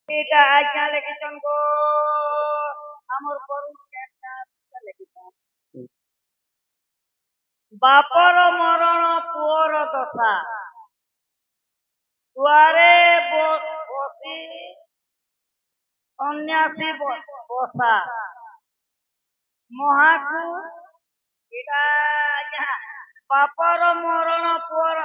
এটা আজ্ঞা লেখিছন গো আমার বড় লেখিছন বাপর মরণ পুଅର দশা দুয়ারে বসি সন্ন্যাসী বসা মহাকু এটা আজ্ঞା বাপর মরণ পুଅର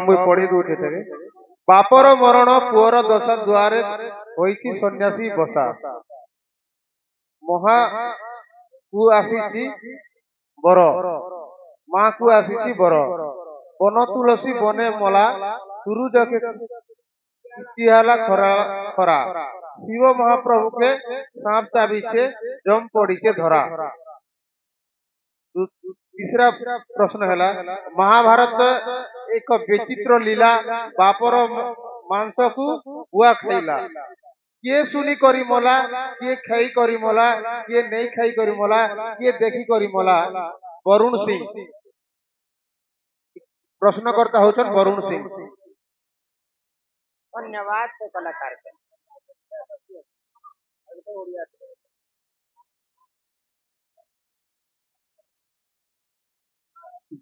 मुई पढ़ी दूचे तेरे बापर मरण पुअर दशा द्वारे होईची सन्यासी बसा महा कु आसीची बर माँ कु आसीची बर बन तुलसी बने मला सूरज के चिहाला खरा खरा शिव महाप्रभु के सांप चाबीचे जम पड़ी के धरा। तीसरा प्रश्न है महाभारत एक विचित्र लीला बापर मांस को बुआ खाइला किए सुनी करी मला किए खाई करी मला किए नहीं खाई करी मला किए देखी करी मला वरुण सिंह प्रश्नकर्ता होचन वरुण सिंह। धन्यवाद से कलाकार के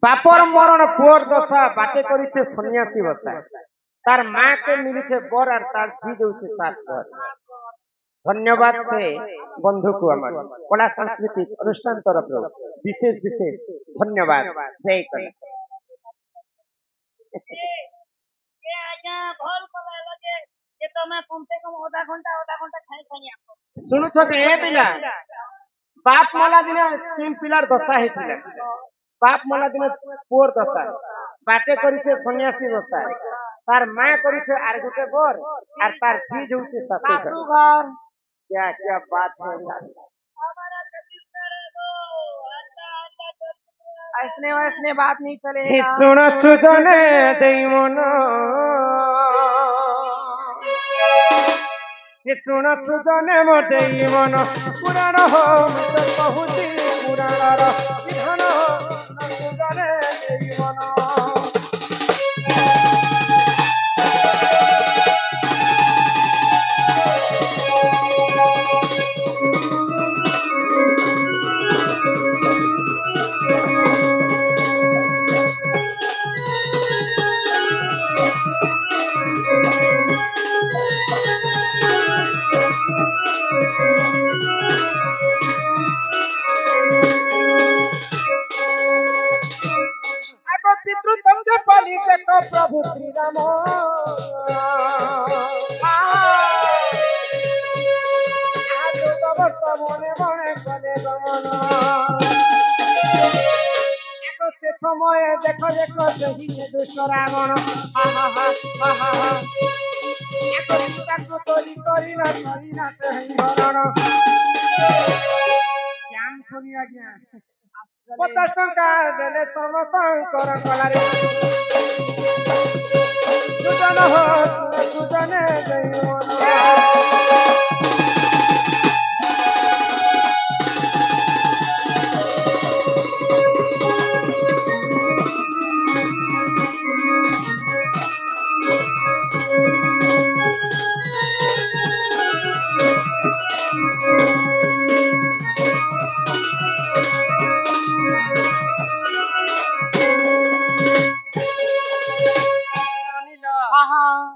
बापर मरण पुअर दशा बाटे करिছে सन्यासी बसा तार माँ के मिलिছে बर और तार धी देउছে सात घर। धन्यवाद से बंधु को हमार कला सांस्कृतिक अनुष्ठान तरफ विशेष विशेष धन्यवाद जय कला शुणु ए पिला बाप मला दिन तीन पिलार दशा है बाप मला दिन पुअर दशा बाटे करिছে सन्यासी बसा तार माँ करिছে आर गुटे बर और तार धी जोचे सासू घर। क्या क्या बात है ऐसने बात नहीं चले सुन सुजने देई मन सुन सुजने मो देई मन पुराण हो मित्र बहुती पुराण विधान हो सुजने देई मन प्रभु श्री राम मने मने कले गमन से समय देख देख देही दुष्ट रावण तोरी करी ना हरण ज्ञान सुनी आज्ञा 50 टंका देले समस्तंकर कलारे सुजन हो सुजने देई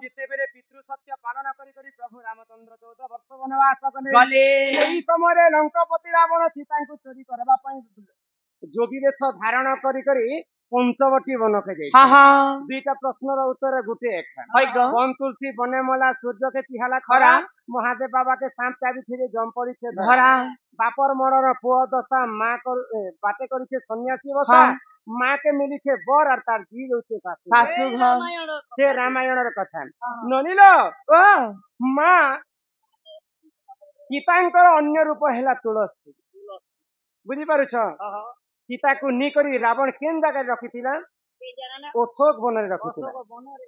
जितेबेले पितृ सत्य पालन करी करी प्रभु रामचंद्र 14 वर्ष वनवास गले एही समय लंकापति रावण सीता को चोरी करबा पई जोगी वेश धारण करी करी पंचवटी वन के जाई दुईटा प्रश्नर उत्तर गुटे एक वन तुलसी बने मला सूर्य के तिहाला खरा महादेव बाबा के सांप चाबी फिरे जम पड़ी छे धरा बापर मरण पुअ दशा माँ बाटे करिছে सन्यासी बसा माँ के मिली छे बर और तार धी होचे सासू घर से रामायण कथा ननिल ओ माँ सीतांकर अन्य रूप हैला तुलसी बुझी पारुछ सीता को नी करी रावण केन जगह रखिथिला ଅଶୋକ ବନରେ ରଖିଥିଲା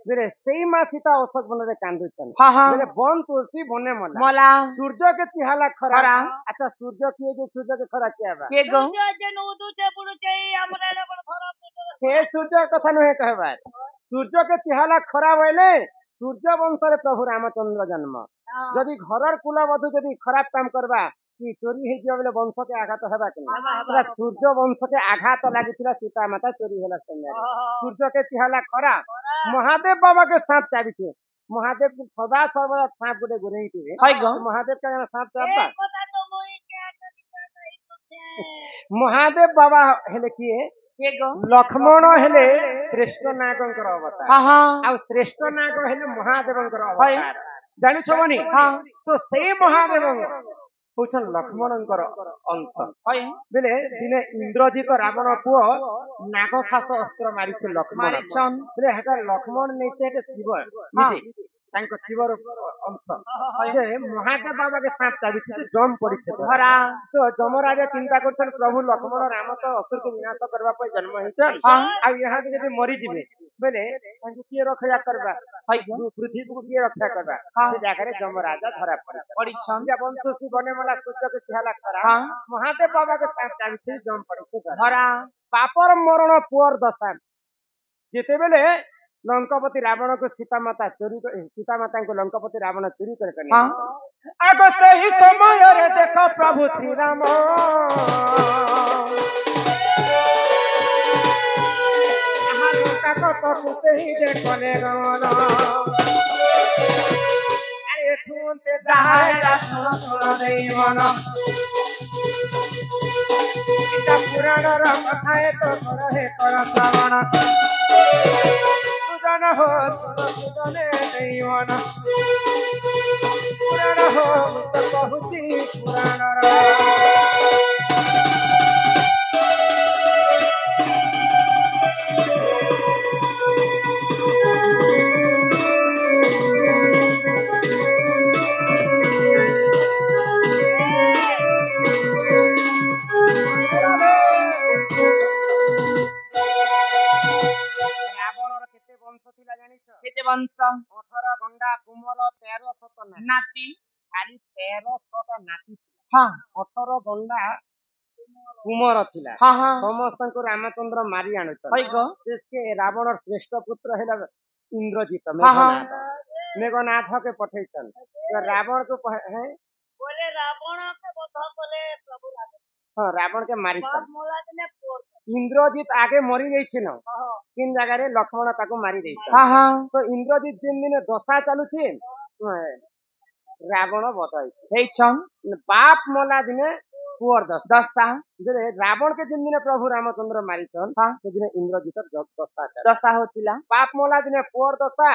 ବେଲେ ସେଇ ମା ସୀତା ଅଶୋକ ବନରେ କାନ୍ଦୁଛନ୍ ହଁ ହଁ ବେଲେ ବନ ତୁଳସୀ ବନେ ମଲା ମଲା ସୂର୍ଯ୍ୟ के तिहाला खरा खरा। अच्छा सूर्य किए जे सूर्य के खरा किया बा के गो हे सूर्य कथा नुहे कहबार सूर्य के तिहाला खरा बोले सूर्य वंश रे प्रभु रामचंद्र जन्म यदि घरर कुलवधु यदि खराब काम करबा कि चोरी हे जियो बोले वंश के आघात हेबा कि पूरा सूर्य वंश के आघात लागिथिला सीता माता चोरी होला समय सूर्य के तिहाला खरा महादेव बाबा के साथ चाबिथे महादेव सदा सर्वदा साथ गुडे गुरई थिबे हाय गो महादेव का साथ चाबा महादेव बाबा हेले किए के गो लक्ष्मण हेले श्रेष्ठ नागंकर अवतार हाँ हाँ आ श्रेष्ठ नाग हेले महादेवंकर अवतार जानि छबनी हाँ तो से महादेव होचन लक्ष्मणंकर अंश हाय बेले दिने इंद्रजित रावण पुओ नागखास अस्त्र मारिছে लक्ष्मण मारिछन बेले हेटा लक्ष्मण नै से शिव हाँ ତାଙ୍କ ଶିବର ଅଂଶ ଯେ ମହାଦେବ ବାବା के साथ ଚାଲିଛି ଜମ ପରୀକ୍ଷା खरा ତ ଯମରାଜ ଚିନ୍ତା କରୁଛନ୍ତି ପ୍ରଭୁ ଲକ୍ଷ୍ମଣ ରାମ ତ ଅସୁରକୁ ବିନାଶ କରିବା ପାଇଁ ଜନ୍ମ ହେଇଛନ୍ ହଁ ଆଉ ଏହା ଯଦି ମରିଯିବେ ବେଲେ ତାଙ୍କୁ କିଏ ରକ୍ଷା କରିବା हाय गो ପୃଥିବୀକୁ କିଏ ରକ୍ଷା କରିବା ହଁ ସେ ଜାଗାରେ ଯମରାଜ ଧରା ପଡିছে परीक्षण ବଂଶୀ ବନେ ମଲା ସୂର୍ଯ୍ୟକୁ ତିहाला ଖରା हाँ ମହାଦେବ ବାବା के साथ ଚାଲିଛି ଜମ ପରୀକ୍ଷା खरा ପାପର ମରଣ ପୁଅର ଦଶା ଯେତେବେଳେ ଲଙ୍କପତି ରାବଣ को सीता माता को लंकापति रावण चोरी कर हाँ आग सही समय रे देख प्रभु श्री राम लंका को पकुते ही देखले गवन अरे सुनते जाहेरा सुन सुन देई मन सीता पुराण र कथाए तो करहे कर श्रवण सुजन हो सुन सुजने देई मन पुराण हो तो कहुची पुराण र केते वंश 18 गंडा कुमर 1300 नाती खाली 1300 नाती हाँ 18 गंडा कुमर थिला हाँ हाँ समस्त को रामचंद्र मारी आनुछन हाय गो जिसके रावण श्रेष्ठ पुत्र हेला इंद्रजित हाँ हाँ मेघनाथ के पठैछन रावण को है बोले रावण के वध कले प्रभु राम हाँ रावण के मारी बाप मोला दिने पोर इंद्रजित आगे मरी जाइछन तीन जगह रे लक्ष्मण ताको मारी दैछन हाँ हाँ तो इंद्रजित दिन दिन दशा चालुछि रावण बधाई हेछन बाप मोला दिने पुअर दस्ता जे रावण के दिन दिन प्रभु रामचंद्र मारिछन हाँ से दिन इंद्रजित दशा दस्ता होतिला बाप मोला दिने पुअर दशा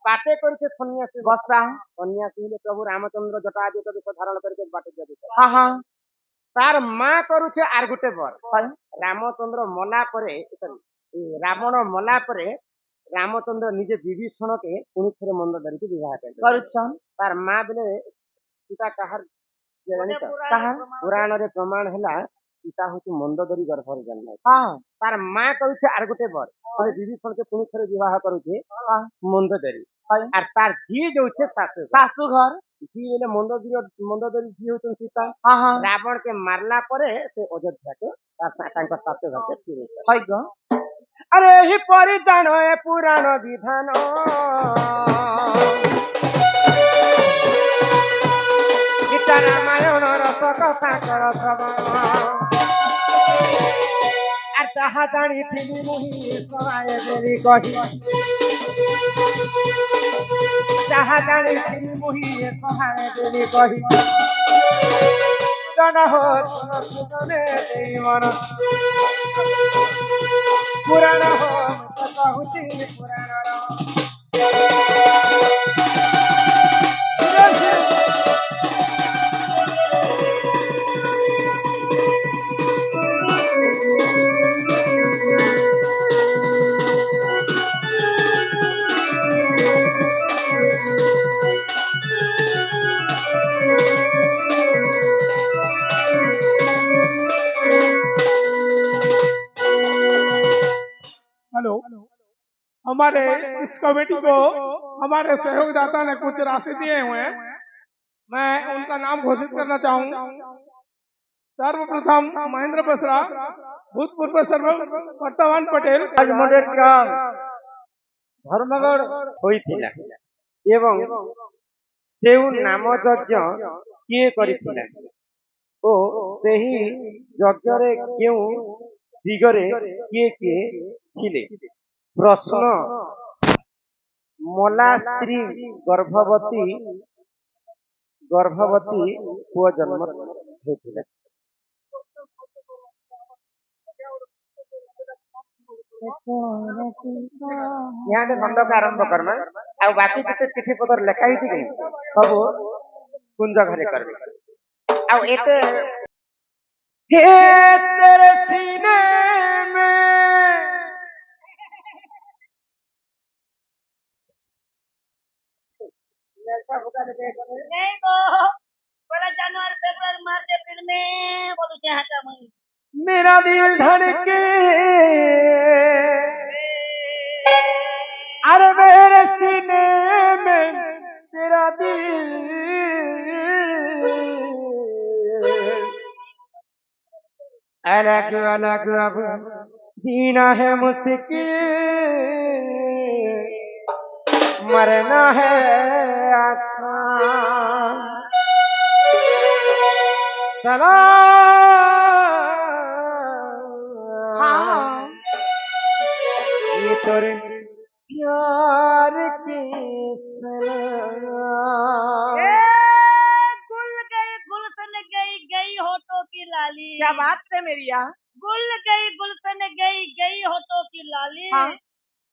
बाटे करके सन्यासी बस्ता सन्यासी ने प्रभु रामचंद्र जटाजुट रूप धारण करके बाटे जाते हाँ हाँ तार मां करूछे आर गुटे बर हाय रामचंद्र मला परे रावण मला परे रामचंद्र निजे विभीषण के पुणी थे मंद धरिक विवाह करुछन तार मां बेले सीता कहार जानी तो कहा पुराण रे प्रमाण हैला सीता होती मंदोदरी गर्भर जन्म हाँ तार मां करूछे आर गुटे बर विभीषण के पुणी थे विवाह करूछे हाँ मंदोदरी हाय आर तार जी जोछे सासु सासू घर जी बेले मंदोदरी जी होतन सीता हाँ हाँ रावण के मारला परे से अयोध्या के तांका सासु घर के फिरे हाय गो अरे ही परिधान ए पुराण विधान गीता रामायण रस कथा कर श्रवण আর তাহা জানিଥିଲି মুহি সহায় দেরি কহি তাহা জানিଥିଲି মুহি সহায় দেরি কহি জন হো সুজনে দেই মন পুরাণ হো কহুছি পুরাণর हेलो हमारे इस कमेटी को हमारे सहयोगदाता ने कुछ राशि दिए हुए हैं। मैं उनका नाम घोषित करना चाहूँ। सर्वप्रथम महेंद्र बसरा, भूतपूर्व सर्व वर्तमान पटेल। ଧର୍ମଗଡ଼ ହୋଇଥିଲା ଏବଂ ସେଉ ନାମ ଯଜ୍ଞ କିଏ କରିଥିଲା ଓ ସେହି ଯଜ୍ଞରେ କେଉଁ ଦିଗରେ କିଏ କିଏ ଥିଲେ? ପ୍ରଶ୍ନ। ମଲା ସ୍ତ୍ରୀ ଗର୍ଭବତୀ ପୁଅ ଜନ୍ମ ହୋଇଥିଲା। यहाँ खंडक आरंभ करना आ बाकी जिते चिठी पत्र लेखा ही सब कुंज घरे करबे आ एते हे तेरे सीने में नहीं तो बड़ा जनवरी फरवरी मार्च अप्रैल में बोलू के हटा मई मेरा दिल धड़के अरे मेरे सीने में तेरा दिल अलग अलग अब जीना है मुश्किल मरना है आसान सलाम ये तोरे प्यार की सलाम गुलशन गई होठों की लाली। क्या बात है मेरी यार गुलशन गई होठों की लाली। हाँ?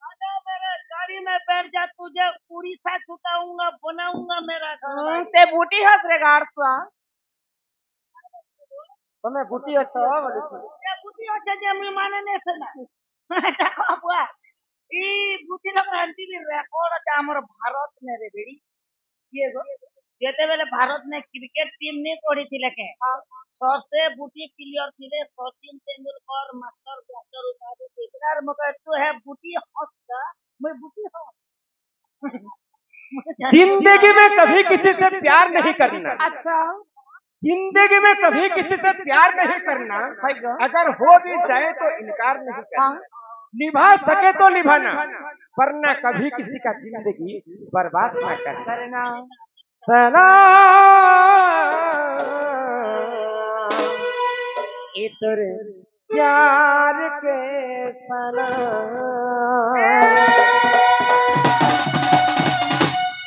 आजा मेरे गाड़ी में बैठ जा तुझे उड़ीसा छुटाऊंगा बनाऊंगा मेरा घर। ते बूटी हस रे गाड़सा तुम्हें बूटी अच्छा बोली ये बुद्धि अच्छा जे मी माने ने सना देखो बुआ ई बुद्धि लोग हंती भी रेकॉर्ड अच्छा हमर भारत ने रे बेड़ी ये गो जेते बेले भारत ने क्रिकेट टीम ने पड़ी थी लेके सबसे बूटी प्लेयर थिले सचिन तेंदुलकर मास्टर ब्लास्टर उपाधि इकरार मगर तू है बूटी हंसता मैं बूटी हूं जिंदगी में कभी किसी से प्यार नहीं करना। अच्छा जिंदगी में कभी किसी से प्यार नहीं करना। अगर हो भी जाए तो इनकार नहीं करना। निभा सके तो निभाना वरना कभी किसी का जिंदगी बर्बाद ना करना। सलाम ये तेरे प्यार के सलाम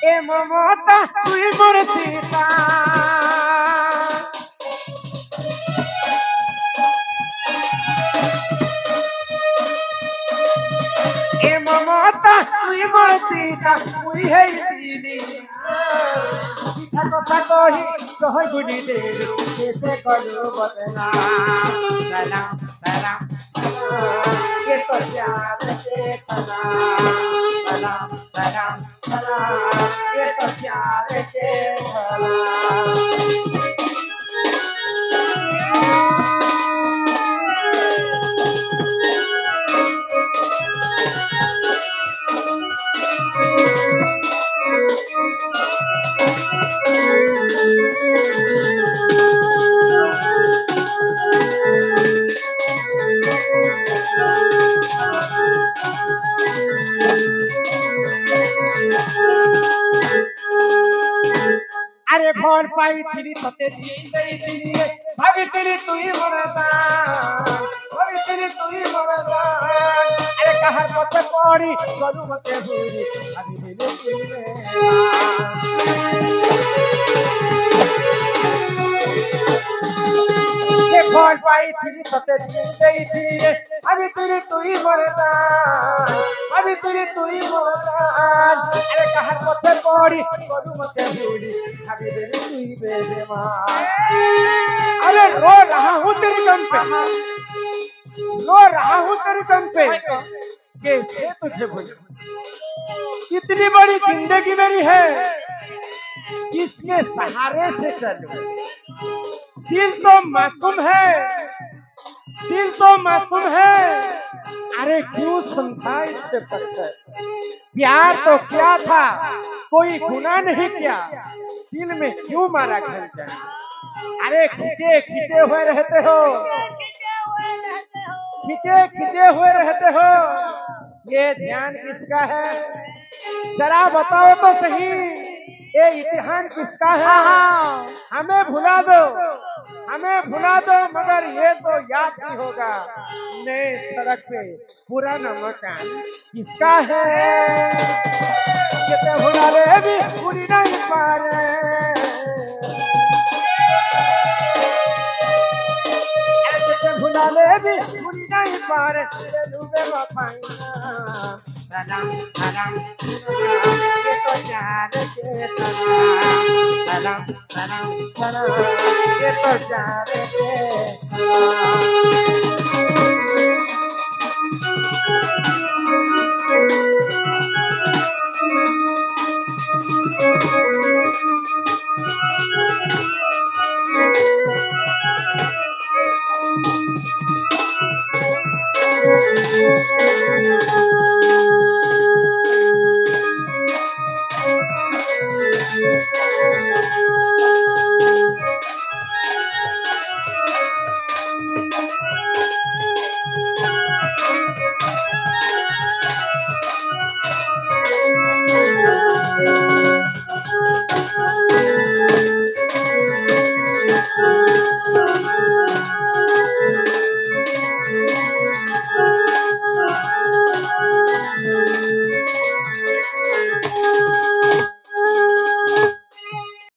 ए ममता तुई मोर सीता ए ममता तुई मोर सीता तुई है दीदी কথা কহি কই গুডি দে কেসে কলু বদনা সালাম সালাম ये तो प्यार के सलाम सलाम सलाम ये तो प्यार के अरे भोर पाई थी सते भाभी तेरी तू ही मरदा भाभी तेरी तू ही मरदा अरे कहर पते पड़ी गलू मते हुई अभी दिल ये भोर पाई थी सते अभी तेरी तू ही मरदा अभी तेरी तू ही मरदा अरे कहर पते पड़ी गलू मते हुई अभी दिल तू ही बेईमान अरे रो रहा हूँ तेरे गम पे रो रहा हूँ तेरे गम पे कैसे तुझे भूलूं कितनी बड़ी जिंदगी मेरी है किसके सहारे से चलूं दिल तो मासूम है दिल तो मासूम है अरे क्यों समझा इससे पत्थर? प्यार तो क्या था, कोई गुनाह नहीं किया, दिल में क्यों मारा खंजर? अरे खिंचे खिंचे हुए रहते हो, खिंचे खिंचे हुए रहते हो, ये ध्यान किसका है? जरा बताओ तो सही, ये इतिहास किसका है? हमें भुला दो, हमें भुला दो, मगर ये तो याद ही होगा, नए सड़क पे पुराना मकान किसका है? कितने भुला ले भी पूरी नहीं पा रहे, कितने भुला ले भी पूरी नहीं पा रहे, डूबे वफाइयां सलाम सलाम ये तो यार के सलाम सलाम सलाम ये तो यार के सलाम।